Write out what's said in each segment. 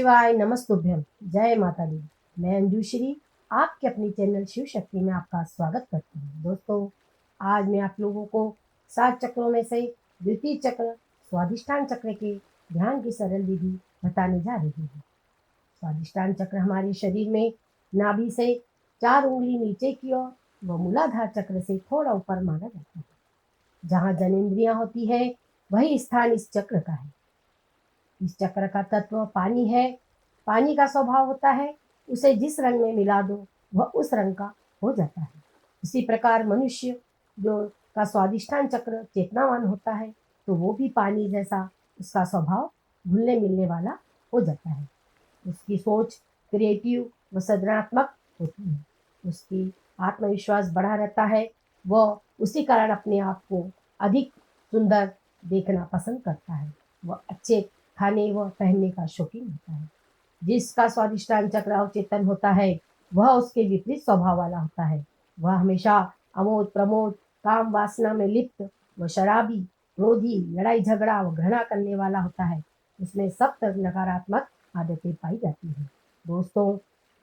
शिवाय, नमस्तुभ्यम, जय माता दी। मैं अंजुश्री आपके अपनी चैनल शिव शक्ति में आपका स्वागत करती हूँ। दोस्तों, आज मैं आप लोगों को 7 चक्रों में से द्वितीय चक्र स्वादिष्टान चक्र के ध्यान की सरल विधि बताने जा रही हूँ। स्वादिष्टान चक्र हमारे शरीर में नाभि से 4 उंगली नीचे की ओर व मूलाधार चक्र से थोड़ा ऊपर माना जाता है। जहाँ जनेंद्रियां होती है वही स्थान इस चक्र का है। इस चक्र का तत्व पानी है। पानी का स्वभाव होता है उसे जिस रंग में मिला दो वह उस रंग का हो जाता है। इसी प्रकार मनुष्य जो का स्वादिष्टान चक्र चेतनावान होता है तो वो भी पानी जैसा उसका स्वभाव घुलने मिलने वाला हो जाता है। उसकी सोच क्रिएटिव व सृजनात्मक होती है। उसकी आत्मविश्वास बढ़ा रहता है। वह उसी कारण अपने आप को अधिक सुंदर देखना पसंद करता है। वह अच्छे खाने व पहनने का शौकीन होता है। जिसका स्वादिष्टान चक्र अवचेतन होता है वह उसके विपरीत स्वभाव वाला होता है। वह हमेशा अमोद प्रमोद काम वासना में लिप्त व शराबी क्रोधी लड़ाई झगड़ा व घृणा करने वाला होता है। उसमें सब तरफ नकारात्मक आदतें पाई जाती हैं। दोस्तों,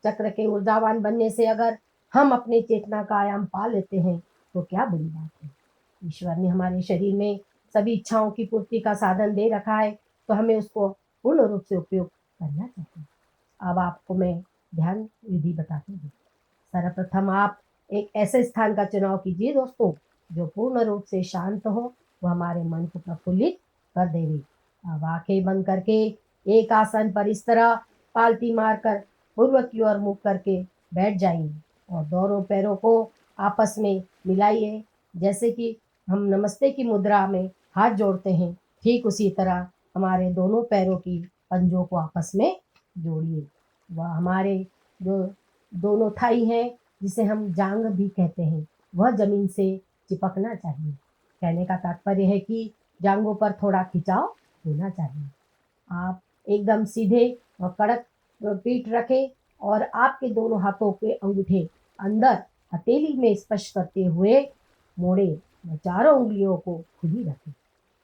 चक्र के ऊर्जावान बनने से अगर हम अपने चेतना का आयाम पा लेते हैं तो क्या बुरी बात है। ईश्वर ने हमारे शरीर में सभी इच्छाओं की पूर्ति का साधन दे रखा है तो हमें उसको पूर्ण रूप से उपयोग करना चाहिए। अब आपको मैं ध्यान विधि बताती हूँ। सर्वप्रथम आप एक ऐसे स्थान का चुनाव कीजिए दोस्तों जो पूर्ण रूप से शांत हो, वह हमारे मन को प्रफुल्लित कर देवे। अब आंखें बंद करके एक आसन पर इस तरह पालती मारकर पूर्व की ओर मुख करके बैठ जाइए और दोनों पैरों को आपस में मिलाइए। जैसे कि हम नमस्ते की मुद्रा में हाथ जोड़ते हैं, ठीक उसी तरह हमारे दोनों पैरों की पंजों को आपस में जोड़िए। वह हमारे जो दोनों थाई हैं जिसे हम जांग भी कहते हैं वह जमीन से चिपकना चाहिए। कहने का तात्पर्य है कि जांघों पर थोड़ा खिंचाव होना चाहिए। आप एकदम सीधे और कड़क पीठ रखें और आपके दोनों हाथों के अंगूठे अंदर हथेली में स्पर्श करते हुए मोड़े व चारों उंगलियों को खुली रखें।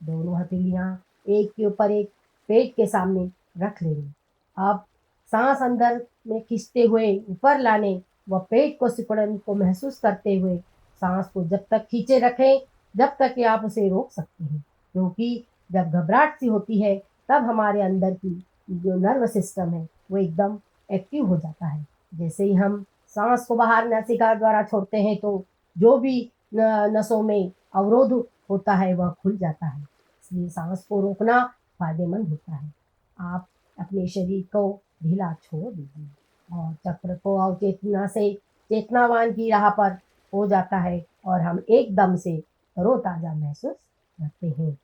दोनों हथेलियां एक के ऊपर एक पेट के सामने रख लेंगे। अब सांस अंदर में खींचते हुए ऊपर लाने व पेट को सिकुड़न को महसूस करते हुए सांस को जब तक खींचे रखें जब तक कि आप उसे रोक सकते हैं, क्योंकि जब घबराहट सी होती है तब हमारे अंदर की जो नर्व सिस्टम है वो एकदम एक्टिव हो जाता है। जैसे ही हम सांस को बाहर नासिका द्वारा छोड़ते हैं तो जो भी नसों में अवरोध होता है वह खुल जाता है। इसलिए सांस को रोकना फायदेमंद होता है। आप अपने शरीर को ढीला छोड़ दीजिए और चक्र को अवचेतना से चेतनावान की राह पर हो जाता है और हम एकदम से तरोताजा महसूस करते हैं।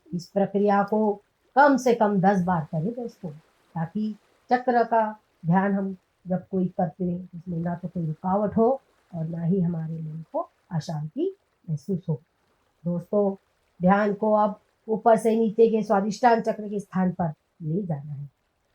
इस प्रक्रिया को कम से कम 10 बार करें दोस्तों, ताकि चक्र का ध्यान हम जब कोई करते हैं उसमें ना तो कोई रुकावट हो और ना ही हमारे मन को अशांति महसूस हो। दोस्तों, ध्यान को अब ऊपर से नीचे के स्वादिष्टान चक्र के स्थान पर ले जाना है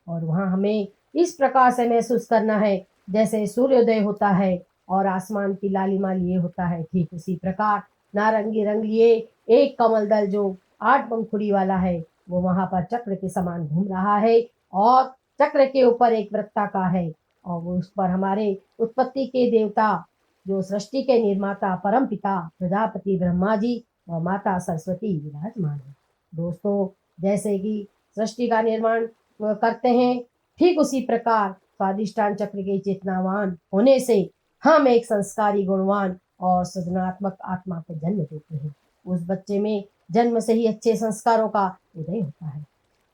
और वहाँ हमें इस प्रकार से महसूस करना है जैसे सूर्योदय होता है और आसमान की लालिमा लिए होता है। ठीक उसी प्रकार नारंगी रंग लिए एक कमल दल जो 8 पंखुड़ी वाला है वो वहाँ पर चक्र के समान घूम रहा है और चक्र के ऊपर एक वृत्ताकार है और वो उस पर हमारे उत्पत्ति के देवता जो सृष्टि के निर्माता परम पिता प्रजापति ब्रह्मा जी और माता सरस्वती विराजमान है। दोस्तों, जैसे कि सृष्टि का निर्माण करते हैं ठीक उसी प्रकार स्वादिष्टान चक्र के चेतनावान होने से हम एक संस्कारी गुणवान और सृजनात्मक आत्मा को जन्म देते हैं। उस बच्चे में जन्म से ही अच्छे संस्कारों का उदय होता है।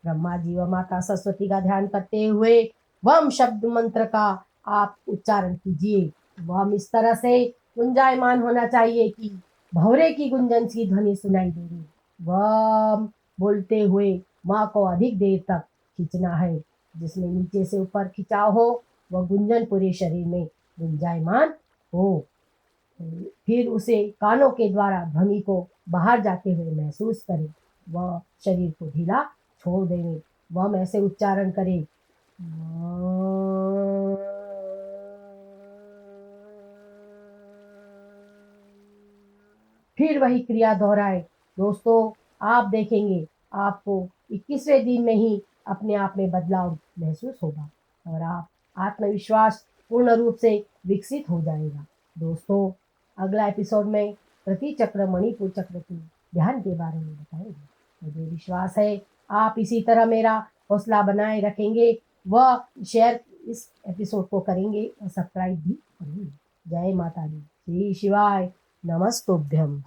ब्रह्मा जी व माता सरस्वती का ध्यान करते हुए वम शब्द मंत्र का आप उच्चारण कीजिए। वम इस तरह से गुंजायमान होना चाहिए कि भंवरे की गुंजन सी ध्वनि सुनाई दे रही। वम बोलते हुए माँ को अधिक देर तक खींचना है, जिसमें नीचे से ऊपर खिंचाव हो वह गुंजन पूरे शरीर में गुंजायमान हो। फिर उसे कानों के द्वारा ध्वनि को बाहर जाते हुए महसूस करें। वह शरीर को ढीला छोड़ देवे। वह ऐसे उच्चारण करे। फिर वही क्रिया दोहराए। दोस्तों, आप देखेंगे आपको 21वें दिन में ही अपने आप में बदलाव महसूस होगा और आप आत्मविश्वास पूर्ण रूप से विकसित हो जाएगा। दोस्तों, अगला एपिसोड में प्रति चक्र मणिपुर चक्र के ध्यान के बारे में बताएंगे। मुझे विश्वास है आप इसी तरह मेरा हौसला बनाए रखेंगे व शेयर इस एपिसोड को करेंगे और सब्सक्राइब भी करेंगे। जय माता दी, श्री शिवाय, नमस्तुभ्यम।